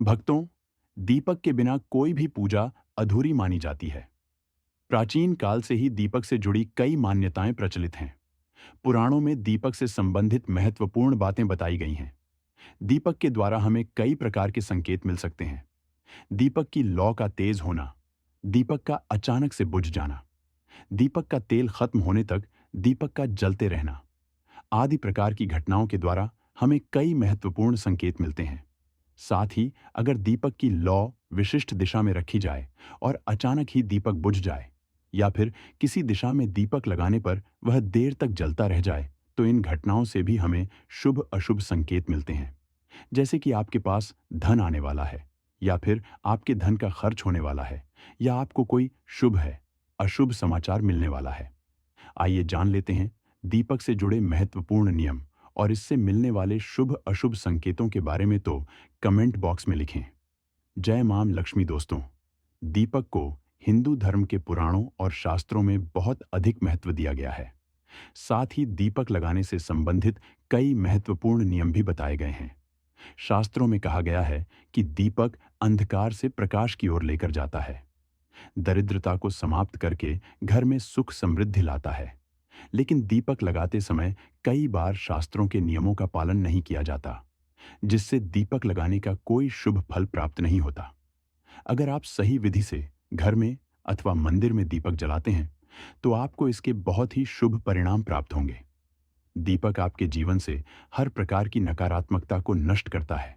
भक्तों, दीपक के बिना कोई भी पूजा अधूरी मानी जाती है। प्राचीन काल से ही दीपक से जुड़ी कई मान्यताएं प्रचलित हैं। पुराणों में दीपक से संबंधित महत्वपूर्ण बातें बताई गई हैं। दीपक के द्वारा हमें कई प्रकार के संकेत मिल सकते हैं। दीपक की लौ का तेज होना, दीपक का अचानक से बुझ जाना, दीपक का तेल खत्म होने तक दीपक का जलते रहना, आदि प्रकार की घटनाओं के द्वारा हमें कई महत्वपूर्ण संकेत मिलते हैं। साथ ही अगर दीपक की लौ विशिष्ट दिशा में रखी जाए और अचानक ही दीपक बुझ जाए, या फिर किसी दिशा में दीपक लगाने पर वह देर तक जलता रह जाए, तो इन घटनाओं से भी हमें शुभ अशुभ संकेत मिलते हैं। जैसे कि आपके पास धन आने वाला है, या फिर आपके धन का खर्च होने वाला है, या आपको कोई शुभ है अशुभ समाचार मिलने वाला है। आइए जान लेते हैं दीपक से जुड़े महत्वपूर्ण नियम और इससे मिलने वाले शुभ अशुभ संकेतों के बारे में। तो कमेंट बॉक्स में लिखें। जय मां लक्ष्मी। दोस्तों, दीपक को हिंदू धर्म के पुराणों और शास्त्रों में बहुत अधिक महत्व दिया गया है। साथ ही दीपक लगाने से संबंधित कई महत्वपूर्ण नियम भी बताए गए हैं। शास्त्रों में कहा गया है कि दीपक अंधकार से प्रकाश की ओर लेकर जाता है, दरिद्रता को समाप्त करके घर में सुख समृद्धि लाता है। लेकिन दीपक लगाते समय कई बार शास्त्रों के नियमों का पालन नहीं किया जाता, जिससे दीपक लगाने का कोई शुभ फल प्राप्त नहीं होता। अगर आप सही विधि से घर में अथवा मंदिर में दीपक जलाते हैं, तो आपको इसके बहुत ही शुभ परिणाम प्राप्त होंगे। दीपक आपके जीवन से हर प्रकार की नकारात्मकता को नष्ट करता है।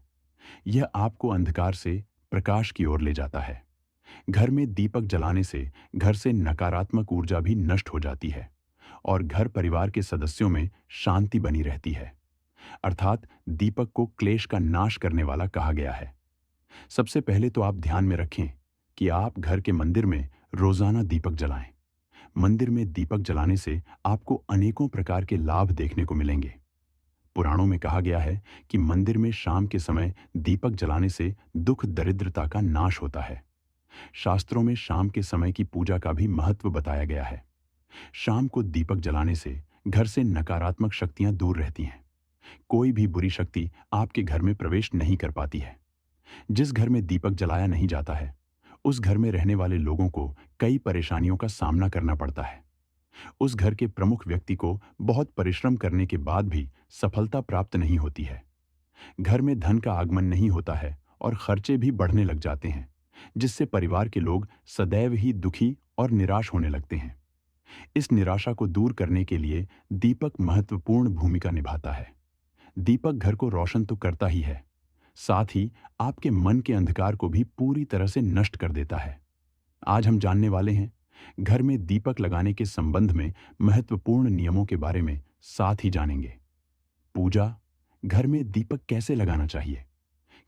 यह आपको अंधकार से प्रकाश की ओर ले जाता है। घर में दीपक जलाने से घर से नकारात्मक ऊर्जा भी नष्ट हो जाती है और घर परिवार के सदस्यों में शांति बनी रहती है। अर्थात दीपक को क्लेश का नाश करने वाला कहा गया है। सबसे पहले तो आप ध्यान में रखें कि आप घर के मंदिर में रोजाना दीपक जलाएं। मंदिर में दीपक जलाने से आपको अनेकों प्रकार के लाभ देखने को मिलेंगे। पुराणों में कहा गया है कि मंदिर में शाम के समय दीपक जलाने से दुख दरिद्रता का नाश होता है। शास्त्रों में शाम के समय की पूजा का भी महत्व बताया गया है। शाम को दीपक जलाने से घर से नकारात्मक शक्तियां दूर रहती हैं। कोई भी बुरी शक्ति आपके घर में प्रवेश नहीं कर पाती है। जिस घर में दीपक जलाया नहीं जाता है, उस घर में रहने वाले लोगों को कई परेशानियों का सामना करना पड़ता है। उस घर के प्रमुख व्यक्ति को बहुत परिश्रम करने के बाद भी सफलता प्राप्त नहीं होती है। घर में धन का आगमन नहीं होता है और खर्चे भी बढ़ने लग जाते हैं, जिससे परिवार के लोग सदैव ही दुखी और निराश होने लगते हैं। इस निराशा को दूर करने के लिए दीपक महत्वपूर्ण भूमिका निभाता है। दीपक घर को रोशन तो करता ही है, साथ ही आपके मन के अंधकार को भी पूरी तरह से नष्ट कर देता है। आज हम जानने वाले हैं घर में दीपक लगाने के संबंध में महत्वपूर्ण नियमों के बारे में। साथ ही जानेंगे पूजा, घर में दीपक कैसे लगाना चाहिए,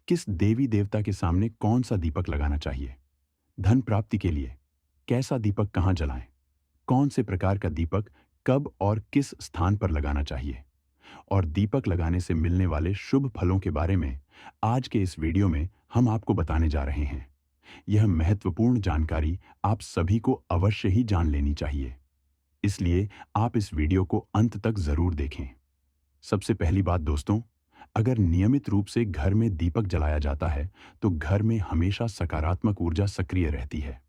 किस देवी देवता के सामने कौन सा दीपक लगाना चाहिए, धन प्राप्ति के लिए कैसा दीपक कहाँ जलाएं, कौन से प्रकार का दीपक कब और किस स्थान पर लगाना चाहिए, और दीपक लगाने से मिलने वाले शुभ फलों के बारे में आज के इस वीडियो में हम आपको बताने जा रहे हैं। यह महत्वपूर्ण जानकारी आप सभी को अवश्य ही जान लेनी चाहिए, इसलिए आप इस वीडियो को अंत तक जरूर देखें। सबसे पहली बात दोस्तों, अगर नियमित रूप से घर में दीपक जलाया जाता है तो घर में हमेशा सकारात्मक ऊर्जा सक्रिय रहती है।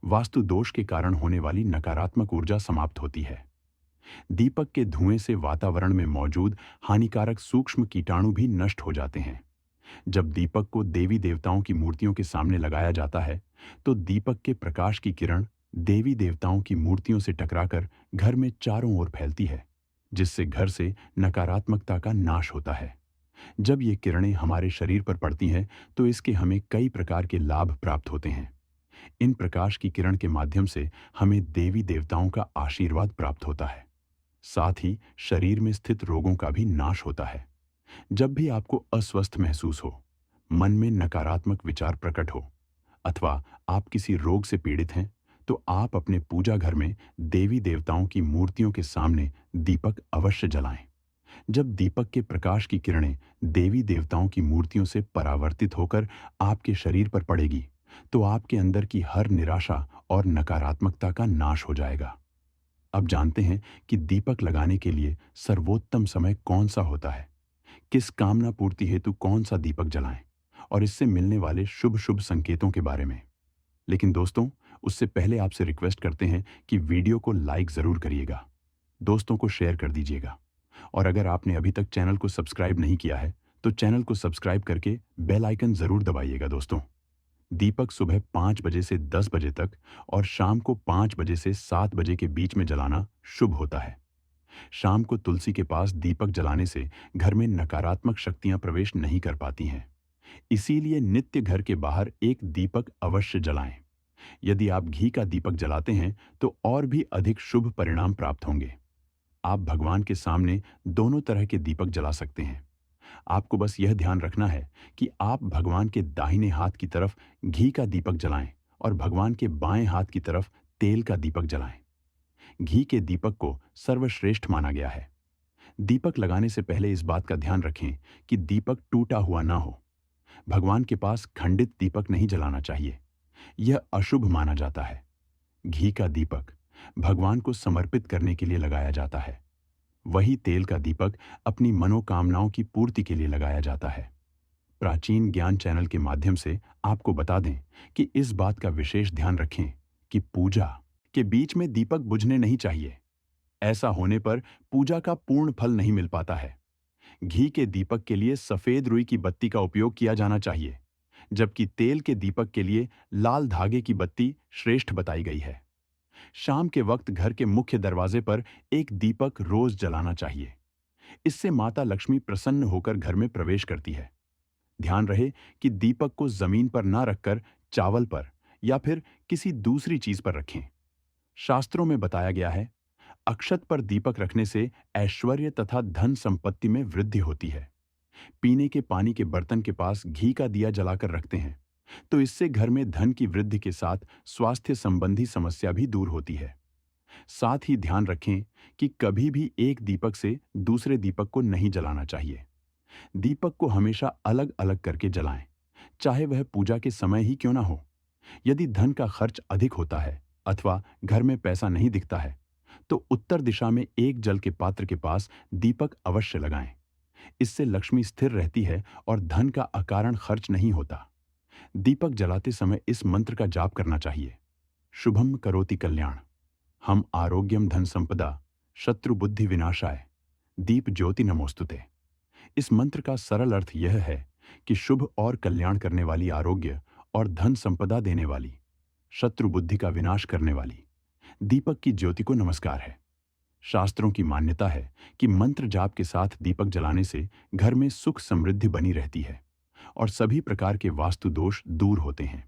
वास्तु दोष के कारण होने वाली नकारात्मक ऊर्जा समाप्त होती है। दीपक के धुएं से वातावरण में मौजूद हानिकारक सूक्ष्म कीटाणु भी नष्ट हो जाते हैं। जब दीपक को देवी देवताओं की मूर्तियों के सामने लगाया जाता है, तो दीपक के प्रकाश की किरण देवी देवताओं की मूर्तियों से टकराकर घर में चारों ओर फैलती है, जिससे घर से नकारात्मकता का नाश होता है। जब ये किरणें हमारे शरीर पर पड़ती हैं, तो इसके हमें कई प्रकार के लाभ प्राप्त होते हैं। इन प्रकाश की किरण के माध्यम से हमें देवी देवताओं का आशीर्वाद प्राप्त होता है। साथ ही शरीर में स्थित रोगों का भी नाश होता है। जब भी आपको अस्वस्थ महसूस हो, मन में नकारात्मक विचार प्रकट हो, अथवा आप किसी रोग से पीड़ित हैं, तो आप अपने पूजा घर में देवी देवताओं की मूर्तियों के सामने दीपक अवश्य जलाएं। जब दीपक के प्रकाश की किरणें देवी देवताओं की मूर्तियों से परावर्तित होकर आपके शरीर पर पड़ेगी, तो आपके अंदर की हर निराशा और नकारात्मकता का नाश हो जाएगा। अब जानते हैं कि दीपक लगाने के लिए सर्वोत्तम समय कौन सा होता है, किस कामना पूर्ति हेतु कौन सा दीपक जलाएं और इससे मिलने वाले शुभ शुभ संकेतों के बारे में। लेकिन दोस्तों, उससे पहले आपसे रिक्वेस्ट करते हैं कि वीडियो को लाइक ज़रूर करिएगा, दोस्तों को शेयर कर दीजिएगा, और अगर आपने अभी तक चैनल को सब्सक्राइब नहीं किया है तो चैनल को सब्सक्राइब करके बेल आइकन ज़रूर दबाइएगा दोस्तों। दीपक सुबह 5 बजे से 10 बजे तक और शाम को 5 बजे से 7 बजे के बीच में जलाना शुभ होता है। शाम को तुलसी के पास दीपक जलाने से घर में नकारात्मक शक्तियां प्रवेश नहीं कर पाती हैं। इसीलिए नित्य घर के बाहर एक दीपक अवश्य जलाएं। यदि आप घी का दीपक जलाते हैं तो और भी अधिक शुभ परिणाम प्राप्त होंगे। आप भगवान के सामने दोनों तरह के दीपक जला सकते हैं। आपको बस यह ध्यान रखना है कि आप भगवान के दाहिने हाथ की तरफ घी का दीपक जलाएं और भगवान के बाएं हाथ की तरफ तेल का दीपक जलाएं। घी के दीपक को सर्वश्रेष्ठ माना गया है। दीपक लगाने से पहले इस बात का ध्यान रखें कि दीपक टूटा हुआ ना हो। भगवान के पास खंडित दीपक नहीं जलाना चाहिए, यह अशुभ माना जाता है। घी का दीपक भगवान को समर्पित करने के लिए लगाया जाता है। वही तेल का दीपक अपनी मनोकामनाओं की पूर्ति के लिए लगाया जाता है। प्राचीन ज्ञान चैनल के माध्यम से आपको बता दें कि इस बात का विशेष ध्यान रखें कि पूजा के बीच में दीपक बुझने नहीं चाहिए। ऐसा होने पर पूजा का पूर्ण फल नहीं मिल पाता है। घी के दीपक के लिए सफेद रुई की बत्ती का उपयोग किया जाना चाहिए, जबकि तेल के दीपक के लिए लाल धागे की बत्ती श्रेष्ठ बताई गई है। शाम के वक्त घर के मुख्य दरवाजे पर एक दीपक रोज जलाना चाहिए। इससे माता लक्ष्मी प्रसन्न होकर घर में प्रवेश करती है। ध्यान रहे कि दीपक को जमीन पर ना रखकर चावल पर या फिर किसी दूसरी चीज पर रखें। शास्त्रों में बताया गया है, अक्षत पर दीपक रखने से ऐश्वर्य तथा धन संपत्ति में वृद्धि होती है। पीने के पानी के बर्तन के पास घी का दिया जलाकर रखते हैं तो इससे घर में धन की वृद्धि के साथ स्वास्थ्य संबंधी समस्या भी दूर होती है। साथ ही ध्यान रखें कि कभी भी एक दीपक से दूसरे दीपक को नहीं जलाना चाहिए। दीपक को हमेशा अलग अलग करके जलाएं, चाहे वह पूजा के समय ही क्यों ना हो। यदि धन का खर्च अधिक होता है अथवा घर में पैसा नहीं दिखता है तो उत्तर दिशा में एक जल के पात्र के पास दीपक अवश्य लगाएं। इससे लक्ष्मी स्थिर रहती है और धन का अकारण खर्च नहीं होता। दीपक जलाते समय इस मंत्र का जाप करना चाहिए, शुभम करोति कल्याण, हम आरोग्यम धन संपदा, शत्रु बुद्धि विनाशाय, दीप ज्योति नमोस्तुते। इस मंत्र का सरल अर्थ यह है कि शुभ और कल्याण करने वाली, आरोग्य और धन संपदा देने वाली, शत्रु बुद्धि का विनाश करने वाली दीपक की ज्योति को नमस्कार है। शास्त्रों की मान्यता है कि मंत्र जाप के साथ दीपक जलाने से घर में सुख समृद्धि बनी रहती है और सभी प्रकार के वास्तु दोष दूर होते हैं।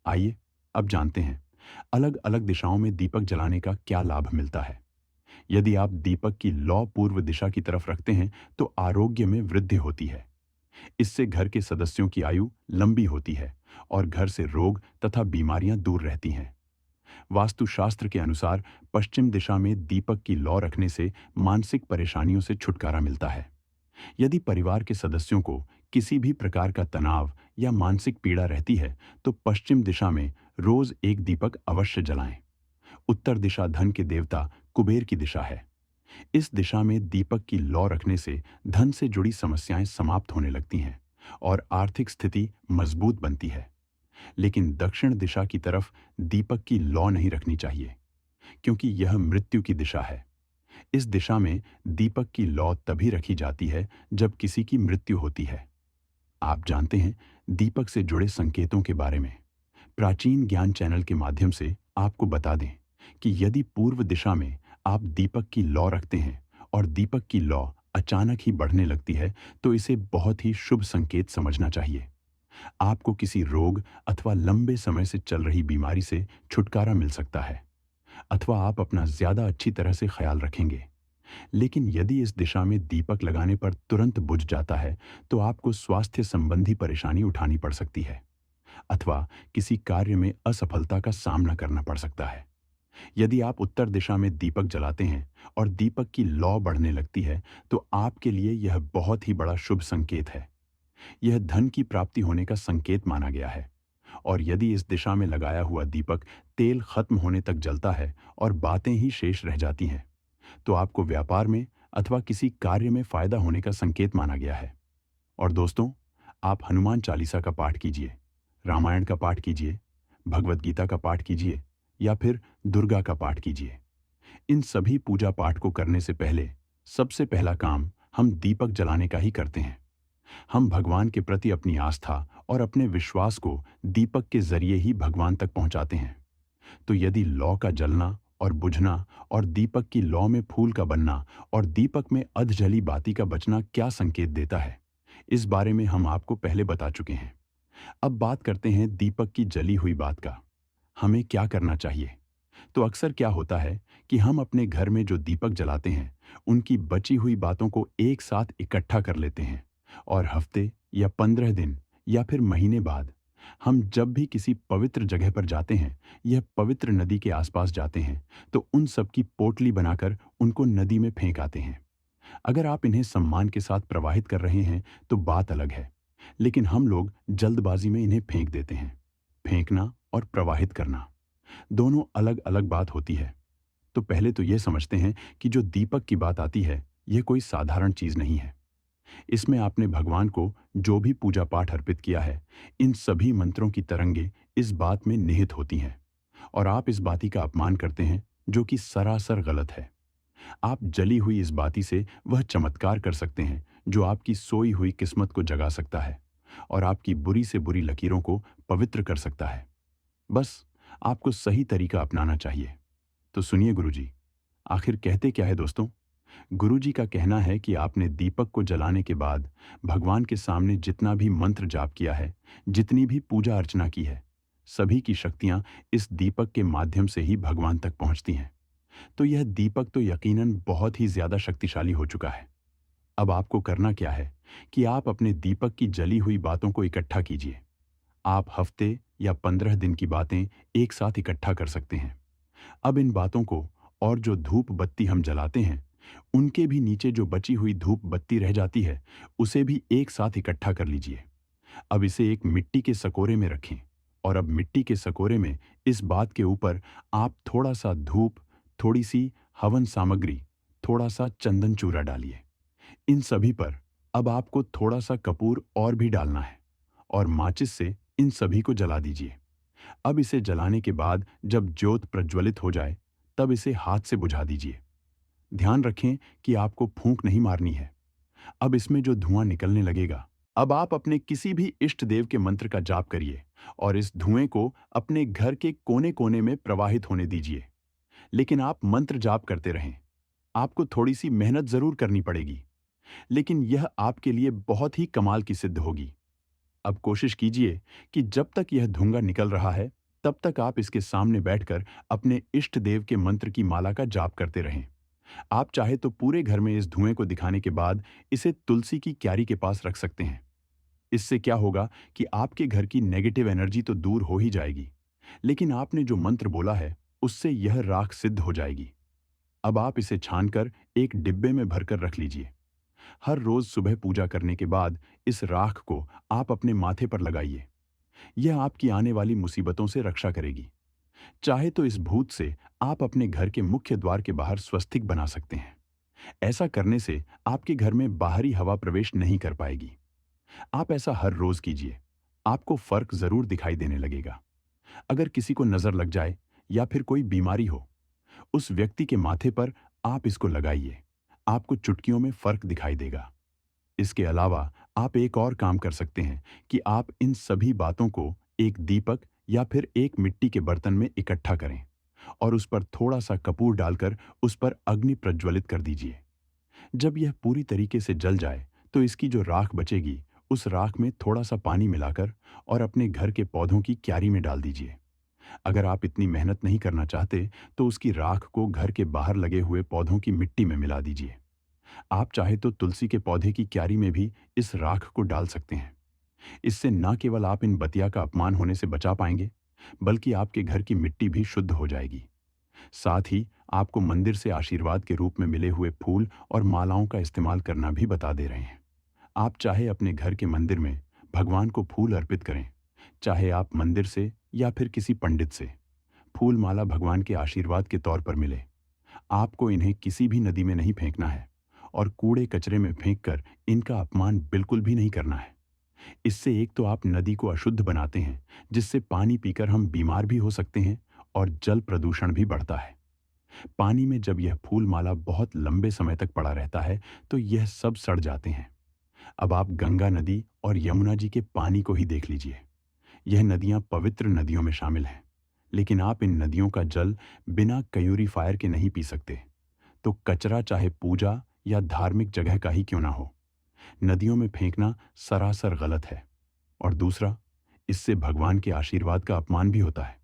आइए अब जानते हैं अलग अलग दिशाओं में दीपक जलाने का क्या लाभ मिलता है। यदि आप दीपक की लौ पूर्व दिशा की तरफ रखते हैं तो आरोग्य में वृद्धि होती है। इससे घर के सदस्यों की आयु लंबी होती है और घर से रोग तथा बीमारियां दूर रहती हैं। वास्तुशास्त्र के अनुसार पश्चिम दिशा में दीपक की लौ रखने से मानसिक परेशानियों से छुटकारा मिलता है। यदि परिवार के सदस्यों को किसी भी प्रकार का तनाव या मानसिक पीड़ा रहती है तो पश्चिम दिशा में रोज एक दीपक अवश्य जलाएं। उत्तर दिशा धन के देवता कुबेर की दिशा है। इस दिशा में दीपक की लौ रखने से धन से जुड़ी समस्याएं समाप्त होने लगती हैं और आर्थिक स्थिति मजबूत बनती है। लेकिन दक्षिण दिशा की तरफ दीपक की लौ नहीं रखनी चाहिए, क्योंकि यह मृत्यु की दिशा है। इस दिशा में दीपक की लौ तभी रखी जाती है जब किसी की मृत्यु होती है। आप जानते हैं दीपक से जुड़े संकेतों के बारे में। प्राचीन ज्ञान चैनल के माध्यम से आपको बता दें कि यदि पूर्व दिशा में आप दीपक की लौ रखते हैं और दीपक की लौ अचानक ही बढ़ने लगती है तो इसे बहुत ही शुभ संकेत समझना चाहिए। आपको किसी रोग अथवा लंबे समय से चल रही बीमारी से छुटकारा मिल सकता है अथवा आप अपना ज्यादा अच्छी तरह से ख्याल रखेंगे। लेकिन यदि इस दिशा में दीपक लगाने पर तुरंत बुझ जाता है तो आपको स्वास्थ्य संबंधी परेशानी उठानी पड़ सकती है अथवा किसी कार्य में असफलता का सामना करना पड़ सकता है। यदि आप उत्तर दिशा में दीपक जलाते हैं और दीपक की लौ बढ़ने लगती है तो आपके लिए यह बहुत ही बड़ा शुभ संकेत है। यह धन की प्राप्ति होने का संकेत माना गया है। और यदि इस दिशा में लगाया हुआ दीपक तेल खत्म होने तक जलता है और बातें ही शेष रह जाती हैं तो आपको व्यापार में अथवा किसी कार्य में फायदा होने का संकेत माना गया है। और दोस्तों, आप हनुमान चालीसा का पाठ कीजिए, रामायण का पाठ कीजिए, भगवत गीता का पाठ कीजिए या फिर दुर्गा का पाठ कीजिए। इन सभी पूजा पाठ को करने से पहले सबसे पहला काम हम दीपक जलाने का ही करते हैं। हम भगवान के प्रति अपनी आस्था और अपने विश्वास को दीपक के जरिए ही भगवान तक पहुंचाते हैं। तो यदि लौ का जलना और बुझना और दीपक की लौ में फूल का बनना और दीपक में अधजली बाती का बचना क्या संकेत देता है, इस बारे में हम आपको पहले बता चुके हैं। अब बात करते हैं दीपक की जली हुई बात का। हमें क्या करना चाहिए? तो अक्सर क्या होता है कि हम अपने घर में जो दीपक जलाते हैं, उनकी बची हुई बातों को एक साथ इकट्ठा कर लेते हैं और हफ्ते या 15 दिन या फिर महीने बाद हम जब भी किसी पवित्र जगह पर जाते हैं या पवित्र नदी के आसपास जाते हैं, तो उन सब की पोटली बनाकर उनको नदी में फेंक आते हैं। अगर आप इन्हें सम्मान के साथ प्रवाहित कर रहे हैं तो बात अलग है, लेकिन हम लोग जल्दबाजी में इन्हें फेंक देते हैं। फेंकना और प्रवाहित करना दोनों अलग अलग बात होती है। तो पहले तो यह समझते हैं कि जो दीपक की बात आती है, यह कोई साधारण चीज नहीं है। इसमें आपने भगवान को जो भी पूजा पाठ अर्पित किया है, इन सभी मंत्रों की तरंगे इस बात में निहित होती हैं और आप इस बाती का अपमान करते हैं, जो कि सरासर गलत है। आप जली हुई इस बाती से वह चमत्कार कर सकते हैं जो आपकी सोई हुई किस्मत को जगा सकता है और आपकी बुरी से बुरी लकीरों को पवित्र कर सकता है। बस आपको सही तरीका अपनाना चाहिए। तो सुनिए गुरुजी, आखिर कहते क्या है दोस्तों? गुरुजी का कहना है कि आपने दीपक को जलाने के बाद भगवान के सामने जितना भी मंत्र जाप किया है, जितनी भी पूजा अर्चना की है, सभी की शक्तियां इस दीपक के माध्यम से ही भगवान तक पहुंचती हैं। तो यह दीपक तो यकीनन बहुत ही ज्यादा शक्तिशाली हो चुका है। अब आपको करना क्या है कि आप अपने दीपक की जली हुई बातों को इकट्ठा कीजिए। आप हफ्ते या 15 दिन की बातें एक साथ इकट्ठा कर सकते हैं। अब इन बातों को और जो धूप बत्ती हम जलाते हैं, उनके भी नीचे जो बची हुई धूप बत्ती रह जाती है, उसे भी एक साथ इकट्ठा कर लीजिए। अब इसे एक मिट्टी के सकोरे में रखें और अब मिट्टी के सकोरे में इस बात के ऊपर आप थोड़ा सा धूप, थोड़ी सी हवन सामग्री, थोड़ा सा चंदन चूरा डालिए। इन सभी पर अब आपको थोड़ा सा कपूर और भी डालना है और माचिस से इन सभी को जला दीजिए। अब इसे जलाने के बाद जब ज्योत प्रज्वलित हो जाए, तब इसे हाथ से बुझा दीजिए। ध्यान रखें कि आपको फूंक नहीं मारनी है। अब इसमें जो धुआं निकलने लगेगा, अब आप अपने किसी भी इष्ट देव के मंत्र का जाप करिए और इस धुएं को अपने घर के कोने कोने में प्रवाहित होने दीजिए। लेकिन आप मंत्र जाप करते रहें। आपको थोड़ी सी मेहनत जरूर करनी पड़ेगी, लेकिन यह आपके लिए बहुत ही कमाल की सिद्ध होगी। अब कोशिश कीजिए कि जब तक यह धुआं निकल रहा है, तब तक आप इसके सामने बैठकर अपने इष्ट देव के मंत्र की माला का जाप करते रहें। आप चाहे तो पूरे घर में इस धुएं को दिखाने के बाद इसे तुलसी की क्यारी के पास रख सकते हैं। इससे क्या होगा कि आपके घर की नेगेटिव एनर्जी तो दूर हो ही जाएगी, लेकिन आपने जो मंत्र बोला है, उससे यह राख सिद्ध हो जाएगी। अब आप इसे छानकर एक डिब्बे में भरकर रख लीजिए। हर रोज सुबह पूजा करने के बाद इस राख को आप अपने माथे पर लगाइए। यह आपकी आने वाली मुसीबतों से रक्षा करेगी। चाहे तो इस भूत से आप अपने घर के मुख्य द्वार के बाहर स्वस्तिक बना सकते हैं। ऐसा करने से आपके घर में बाहरी हवा प्रवेश नहीं कर पाएगी। आप ऐसा हर रोज कीजिए। आपको फर्क जरूर दिखाई देने लगेगा। अगर किसी को नजर लग जाए या फिर कोई बीमारी हो, उस व्यक्ति के माथे पर आप इसको लगाइए। आपको चुटकियों में फर्क दिखाई देगा। इसके अलावा आप एक और काम कर सकते हैं कि आप इन सभी बातों को एक दीपक या फिर एक मिट्टी के बर्तन में इकट्ठा करें और उस पर थोड़ा सा कपूर डालकर उस पर अग्नि प्रज्वलित कर दीजिए। जब यह पूरी तरीके से जल जाए, तो इसकी जो राख बचेगी, उस राख में थोड़ा सा पानी मिलाकर और अपने घर के पौधों की क्यारी में डाल दीजिए। अगर आप इतनी मेहनत नहीं करना चाहते, तो उसकी राख को घर के बाहर लगे हुए पौधों की मिट्टी में मिला दीजिए। आप चाहे तो तुलसी के पौधे की क्यारी में भी इस राख को डाल सकते हैं। इससे न केवल आप इन बतिया का अपमान होने से बचा पाएंगे, बल्कि आपके घर की मिट्टी भी शुद्ध हो जाएगी। साथ ही आपको मंदिर से आशीर्वाद के रूप में मिले हुए फूल और मालाओं का इस्तेमाल करना भी बता दे रहे हैं। आप चाहे अपने घर के मंदिर में भगवान को फूल अर्पित करें, चाहे आप मंदिर से या फिर किसी पंडित से। फूल माला भगवान के आशीर्वाद के तौर पर मिले। आपको इन्हें किसी भी नदी में नहीं फेंकना है और कूड़े कचरे में फेंककर इनका अपमान बिल्कुल भी नहीं करना है। इससे एक तो आप नदी को अशुद्ध बनाते हैं, जिससे पानी पीकर हम बीमार भी हो सकते हैं, और जल प्रदूषण भी बढ़ता है। पानी में जब यह फूल माला बहुत लंबे समय तक पड़ा रहता है, तो यह सब सड़ जाते हैं। अब आप गंगा नदी और यमुना जी के पानी को ही देख लीजिए। यह नदियां पवित्र नदियों में शामिल हैं, लेकिन आप इन नदियों का जल बिना क्यूरीफायर के नहीं पी सकते। तो कचरा चाहे पूजा या धार्मिक जगह का ही क्यों ना हो, नदियों में फेंकना सरासर गलत है। और दूसरा, इससे भगवान के आशीर्वाद का अपमान भी होता है।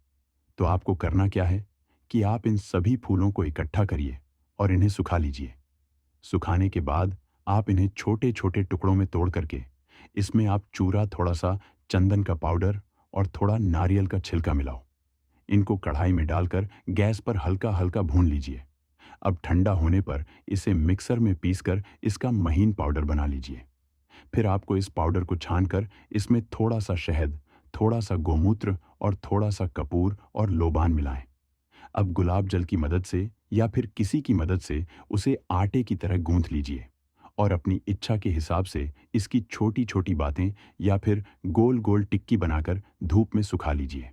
तो आपको करना क्या है कि आप इन सभी फूलों को इकट्ठा करिए और इन्हें सुखा लीजिए। सुखाने के बाद आप इन्हें छोटे छोटे टुकड़ों में तोड़ करके इसमें आप चूरा, थोड़ा सा चंदन का पाउडर और थोड़ा नारियल का छिलका मिलाओ। इनको कढ़ाई में डालकर गैस पर हल्का हल्का भून लीजिए। अब ठंडा होने पर इसे मिक्सर में पीसकर इसका महीन पाउडर बना लीजिए। फिर आपको इस पाउडर को छानकर इसमें थोड़ा सा शहद, थोड़ा सा गोमूत्र और थोड़ा सा कपूर और लोबान मिलाएं। अब गुलाब जल की मदद से या फिर किसी की मदद से उसे आटे की तरह गूंथ लीजिए और अपनी इच्छा के हिसाब से इसकी छोटी छोटी बातें या फिर गोल गोल टिक्की बनाकर धूप में सुखा लीजिए।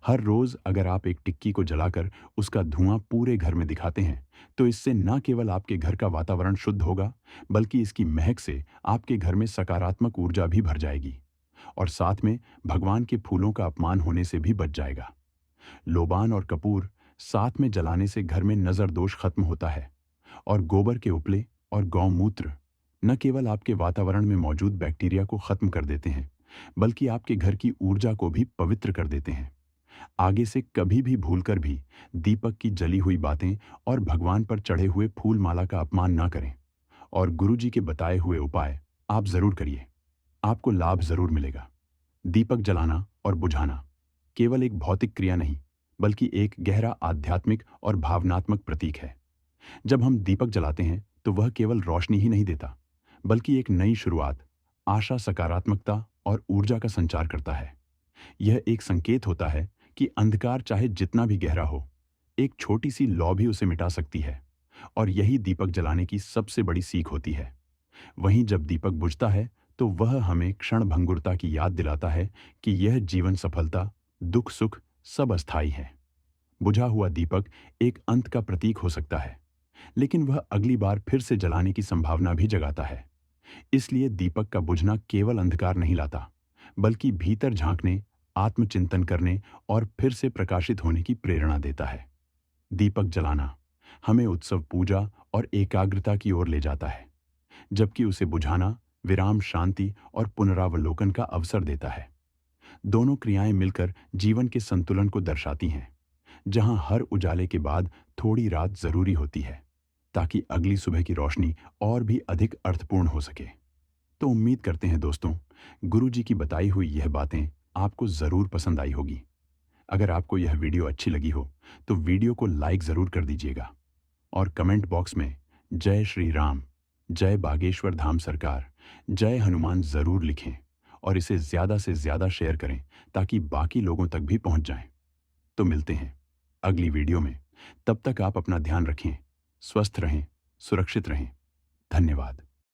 हर रोज अगर आप एक टिक्की को जलाकर उसका धुआं पूरे घर में दिखाते हैं, तो इससे न केवल आपके घर का वातावरण शुद्ध होगा, बल्कि इसकी महक से आपके घर में सकारात्मक ऊर्जा भी भर जाएगी और साथ में भगवान के फूलों का अपमान होने से भी बच जाएगा। लोबान और कपूर साथ में जलाने से घर में नजर दोष खत्म होता है, और गोबर के उपले और गौमूत्र न केवल आपके वातावरण में मौजूद बैक्टीरिया को खत्म कर देते हैं, बल्कि आपके घर की ऊर्जा को भी पवित्र कर देते हैं। आगे से कभी भी भूलकर भी दीपक की जली हुई बातें और भगवान पर चढ़े हुए फूल माला का अपमान ना करें, और गुरुजी के बताए हुए उपाय आप जरूर करिए। आपको लाभ जरूर मिलेगा। दीपक जलाना और बुझाना केवल एक भौतिक क्रिया नहीं, बल्कि एक गहरा आध्यात्मिक और भावनात्मक प्रतीक है। जब हम दीपक जलाते हैं तो वह केवल रोशनी ही नहीं देता, बल्कि एक नई शुरुआत, आशा, सकारात्मकता और ऊर्जा का संचार करता है। यह एक संकेत होता है कि अंधकार चाहे जितना भी गहरा हो, एक छोटी सी लौ भी उसे मिटा सकती है, और यही दीपक जलाने की सबसे बड़ी सीख होती है। वहीं जब दीपक बुझता है, तो वह हमें क्षण भंगुरता की याद दिलाता है कि यह जीवन सफलता, दुख सुख सब अस्थायी है। बुझा हुआ दीपक एक अंत का प्रतीक हो सकता है, लेकिन वह अगली बार फिर से जलाने की संभावना भी जगाता है। इसलिए दीपक का बुझना केवल अंधकार नहीं लाता, बल्कि भीतर झांकने, आत्मचिंतन करने और फिर से प्रकाशित होने की प्रेरणा देता है। दीपक जलाना हमें उत्सव, पूजा और एकाग्रता की ओर ले जाता है, जबकि उसे बुझाना विराम, शांति और पुनरावलोकन का अवसर देता है। दोनों क्रियाएं मिलकर जीवन के संतुलन को दर्शाती हैं, जहां हर उजाले के बाद थोड़ी रात जरूरी होती है, ताकि अगली सुबह की रोशनी और भी अधिक अर्थपूर्ण हो सके। तो उम्मीद करते हैं दोस्तों, गुरु जी की बताई हुई यह बातें आपको ज़रूर पसंद आई होगी। अगर आपको यह वीडियो अच्छी लगी हो, तो वीडियो को लाइक ज़रूर कर दीजिएगा और कमेंट बॉक्स में जय श्री राम, जय बागेश्वर धाम सरकार, जय हनुमान ज़रूर लिखें और इसे ज़्यादा से ज़्यादा शेयर करें, ताकि बाकी लोगों तक भी पहुंच जाएं। तो मिलते हैं अगली वीडियो में। तब तक आप अपना ध्यान रखें, स्वस्थ रहें, सुरक्षित रहें। धन्यवाद।